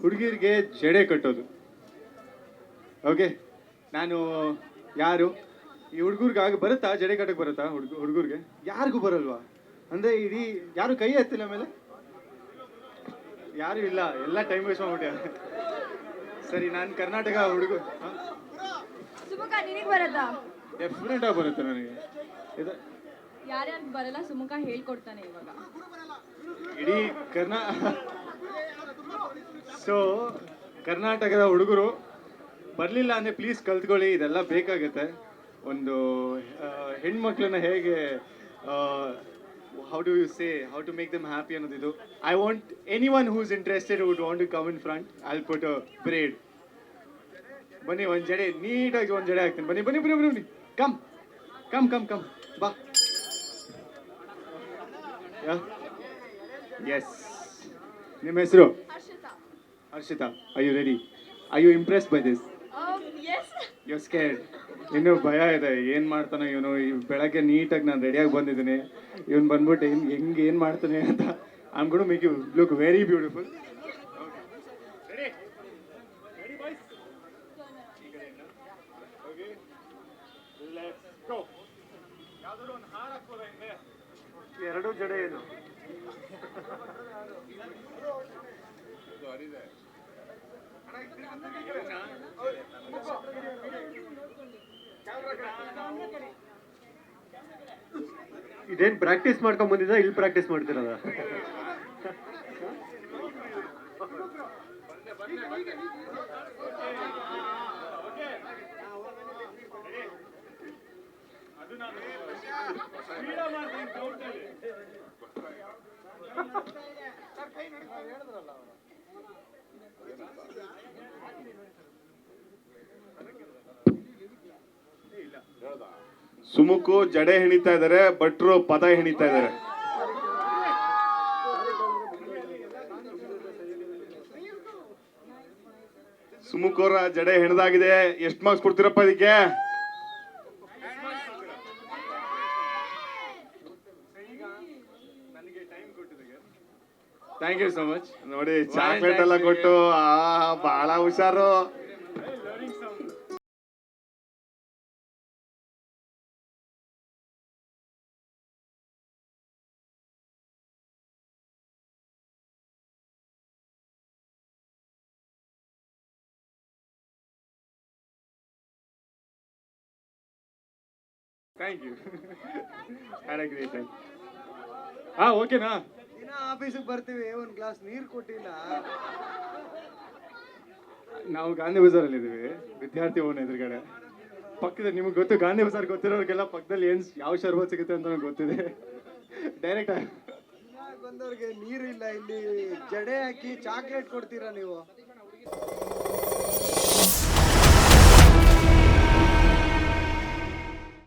ಹುಡುಗಿರಿಗೆ ಜಡೆ ಕಟ್ಟೋದು. ಓಕೆ, ನಾನು ಯಾರು ಈ ಹುಡುಗರ್ಗಾಗಿ ಬರುತ್ತಾ ಜಡೆ ಕಟ್ಟಕ್ಕೆ ಬರುತ್ತಾ? ಹುಡುಗರಿಗೆ ಯಾರಿಗೂ ಬರಲ್ವಾ? ಅಂದರೆ ಇಡೀ ಯಾರು ಕೈ ಎತ್ತಿಲ್ಲ ಮೇಲೆ? ಯಾರು ಇಲ್ಲ, ಎಲ್ಲ ಟೈಮ್ ವೇಸ್ಟ್ ಮಾಡ್ಬಿಟ್ಟೆ. ಸರಿ, ನಾನು ಕರ್ನಾಟಕ ಹುಡುಗ. ಸುಮುಖ ನಿನಗೆ ಬರತ್ತಾ? ಡೆಫಿನೆಟ್ ಆಗಿ ಬರುತ್ತೆ ನನಗೆ. ಇದು ಯಾರ್ಯಾರು ಬರಲ್ಲ ಸುಮುಖ ಹೇಳ್ಕೊಡ್ತಾನೆ ಇವಾಗ. ಇಡೀ ಸೊ ಕರ್ನಾಟಕದ ಹುಡುಗರು ಬರಲಿಲ್ಲ ಅಂದರೆ ಪ್ಲೀಸ್ ಕಲ್ತ್ಕೊಳ್ಳಿ, ಇದೆಲ್ಲ ಬೇಕಾಗುತ್ತೆ. ಒಂದು ಹೆಣ್ಮಕ್ಳನ್ನ ಹೇಗೆ how to make them happy ಅನ್ನೋದಿದು. I want anyone who's interested would want to come in front. I will put a braid. ಬನ್ನಿ, ಒಂದು ಜಡೆ ನೀಟಾಗಿ ಒಂದು ಜಡೆ ಹಾಕ್ತೀನಿ. ಬನ್ನಿ ಬನ್ನಿ ಬನ್ನಿ ಬನ್ನಿ, ಕಮ್ ಕಮ್ ಕಮ್ ಕಮ್, ಬಾ. ಎಸ್, ನಿಮ್ಮ ಹೆಸರು? Harshita. I you ready? I you impressed by this? You scared? ಇನ್ನೂ ಭಯ ಇದೆ, ಏನು ಮಾಡ್ತಾನೆ ಇವನು. ಬೆಳಗ್ಗೆ ನೀಟಾಗಿ ನಾನು ರೆಡಿಯಾಗಿ ಬಂದಿದ್ದೀನಿ, ಇವನು ಬಂದ್ಬಿಟ್ಟು ಹೆಂಗೆ ಏನು ಮಾಡ್ತಾನೆ ಅಂತ. I am gonna make you look very beautiful. ಎರಡು ಜಡೆ ಏನು? ಇದೇನು ಪ್ರಾಕ್ಟೀಸ್ ಮಾಡ್ಕೊಂಡ್ ಬಂದಿದ್ದ? ಇಲ್ಲಿ ಪ್ರಾಕ್ಟೀಸ್ ಮಾಡ್ತಿರೋದ? ಸುಮುಖು ಜಡೆ ಹೆಣಿತಾ ಇದಾರೆ, ಭಟ್ರು ಪದ ಹೆಣಿತಾ ಇದಾರೆ. ಸುಮುಖೋರ ಜಡೆ ಹೆಣದಾಗಿದೆ. ಎಷ್ಟು ಮಾರ್ಕ್ಸ್ ಕೊಡ್ತೀರಪ್ಪ ಇದಕ್ಕೆ? Thank you so much. ನೋಡಿ, ಚಾಕ್ಲೇಟ್ ಎಲ್ಲ ಕೊಟ್ಟು ಬಹಳ ಹುಷಾರು. Thank you. Had a great time. ಓಕೆನಾ? ದಿನ ಆಫೀಸಿಗೆ ಬರ್ತೀವಿ, ಒಂದು ಗ್ಲಾಸ್ ನೀರು ಕೊಟ್ಟಿಲ್ಲ. ನಾವು ಗಾಂಧಿ ಬಜಾರಲ್ಲಿ ಇದ್ದೀವಿ, ವಿದ್ಯಾರ್ಥಿ ಭವನ ಎದುರುಗಡೆ. ಪಕ್ಕದಲ್ಲಿ ನಿಮ್ಗೆ ಗೊತ್ತು, ಗಾಂಧಿ ಬಜಾರ್ ಗೊತ್ತಿರೋರಿಗೆಲ್ಲ ಪಕ್ಕದಲ್ಲಿ ಏನು ಯಾವ ಶರ್ಬತ್ ಸಿಗುತ್ತೆ ಅಂತ ನನಗೆ ಗೊತ್ತಿದೆ. ಡೈರೆಕ್ಟ್ ಬಂದವ್ರಿಗೆ ನೀರು ಇಲ್ಲ, ಇಲ್ಲಿ ಜಡೆ ಹಾಕಿ ಚಾಕ್ಲೇಟ್ ಕೊಡ್ತೀರಾ ನೀವು?